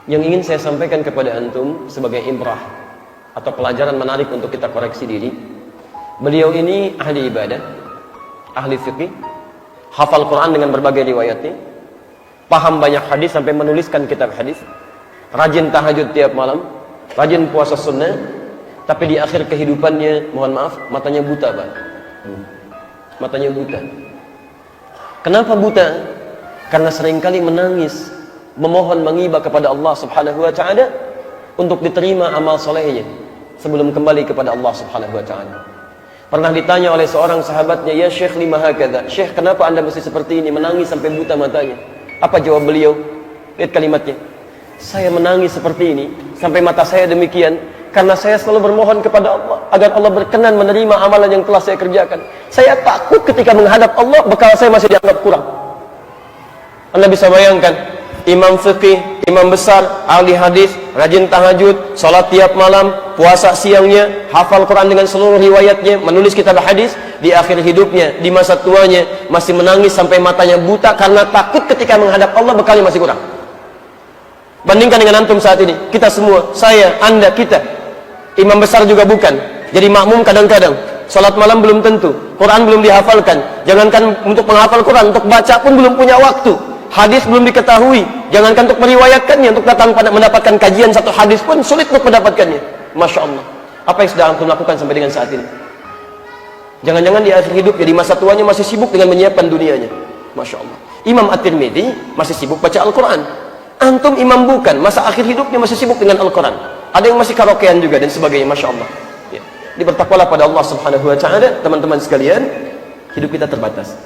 Yang ingin saya sampaikan kepada antum sebagai ibrah atau pelajaran menarik untuk kita koreksi diri. Beliau ini ahli ibadah, ahli fikih, hafal Quran dengan berbagai riwayatnya, paham banyak hadis sampai menuliskan kitab hadis, rajin tahajud tiap malam, rajin puasa sunnah, tapi di akhir kehidupannya, mohon maaf, matanya buta, Pak. Matanya buta. Kenapa buta? Karena seringkali menangis, memohon mengibah kepada Allah Subhanahu wa taala untuk diterima amal solehnya sebelum kembali kepada Allah Subhanahu wa taala. Pernah ditanya oleh seorang sahabatnya, "Ya Syekh, lima hakadha?" "Syekh, kenapa Anda mesti seperti ini, menangis sampai buta matanya?" Apa jawab beliau? Lihat kalimatnya. "Saya menangis seperti ini sampai mata saya demikian karena saya selalu bermohon kepada Allah agar Allah berkenan menerima amalan yang telah saya kerjakan. Saya takut ketika menghadap Allah bekal saya masih dianggap kurang." Anda bisa bayangkan, imam fikih, imam besar, ahli hadis, rajin tahajud, sholat tiap malam, puasa siangnya, hafal Quran dengan seluruh riwayatnya, menulis kitab hadis, di akhir hidupnya, di masa tuanya masih menangis sampai matanya buta karena takut ketika menghadap Allah bekalnya masih kurang. Bandingkan dengan antum saat ini, kita semua, saya, anda, kita, imam besar juga bukan, jadi makmum kadang-kadang, sholat malam belum tentu, Quran belum dihafalkan, jangankan untuk menghafal Quran, untuk baca pun belum punya waktu. Hadis belum diketahui, jangankan untuk meriwayatkannya, untuk datang pada mendapatkan kajian satu hadis pun sulit untuk mendapatkannya. Masya Allah, apa yang sudah antum lakukan sampai dengan saat ini? Jangan-jangan di akhir hidup, jadi masa tuanya masih sibuk dengan menyiapkan dunianya. Masya Allah. Imam At-Tirmidzi masih sibuk baca Al-Quran. Antum imam bukan, masa akhir hidupnya masih sibuk dengan Al-Quran. Ada yang masih karaokean juga dan sebagainya. Masya Allah. Ya. Bertakwalah pada Allah Subhanahu wa taala, teman-teman sekalian. Hidup kita terbatas.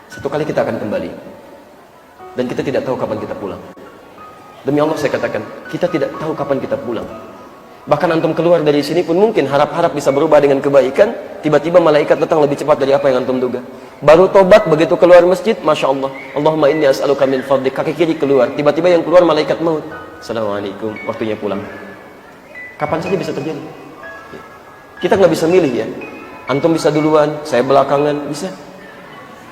Satu kali kita akan kembali. Dan kita tidak tahu kapan kita pulang. Demi Allah saya katakan, kita tidak tahu kapan kita pulang. Bahkan antum keluar dari sini pun mungkin harap-harap bisa berubah dengan kebaikan, tiba-tiba malaikat datang lebih cepat dari apa yang antum duga. Baru tobat, begitu keluar masjid, Masya Allah, Allahumma inni as'aluka min fadlik, kaki kiri keluar, tiba-tiba yang keluar malaikat maut. Assalamualaikum, waktunya pulang. Kapan saja bisa terjadi. Kita nggak bisa milih ya. Antum bisa duluan, saya belakangan, bisa.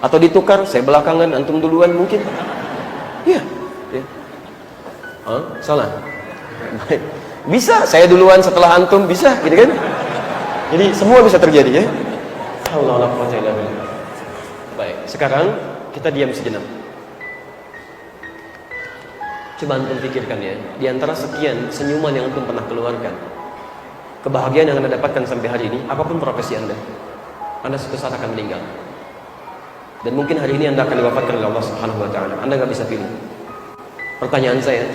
Atau ditukar, saya belakangan, antum duluan mungkin. Iya. Ya. Salah. Bisa, saya duluan setelah antum, bisa, gitu kan? Jadi semua bisa terjadi ya. Allah. Baik, sekarang kita diam sejenak. Coba antum pikirkan ya, di antara sekian senyuman yang antum pernah keluarkan, kebahagiaan yang Anda dapatkan sampai hari ini, apapun profesi Anda suatu saat akan meninggal. Dan mungkin hari ini Anda akan diwafatkan oleh Allah Subhanahu wa taala. Anda nggak bisa pilih. Pertanyaan saya,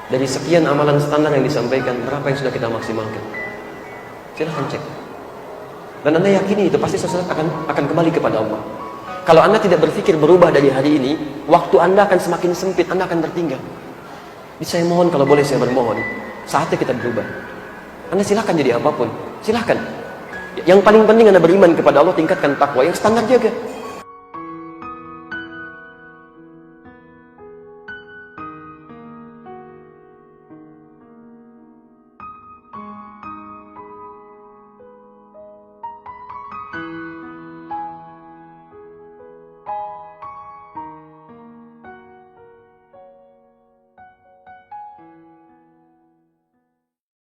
dari sekian amalan standar yang disampaikan, berapa yang sudah kita maksimalkan? Silahkan cek. Dan Anda yakini itu pasti sesuatu akan kembali kepada Allah. Kalau Anda tidak berpikir berubah dari hari ini, waktu Anda akan semakin sempit, Anda akan tertinggal. Jadi saya mohon, kalau boleh saya bermohon, saatnya kita berubah. Anda silahkan jadi apapun, silahkan. Yang paling penting Anda beriman kepada Allah, tingkatkan takwa, yang standar jaga.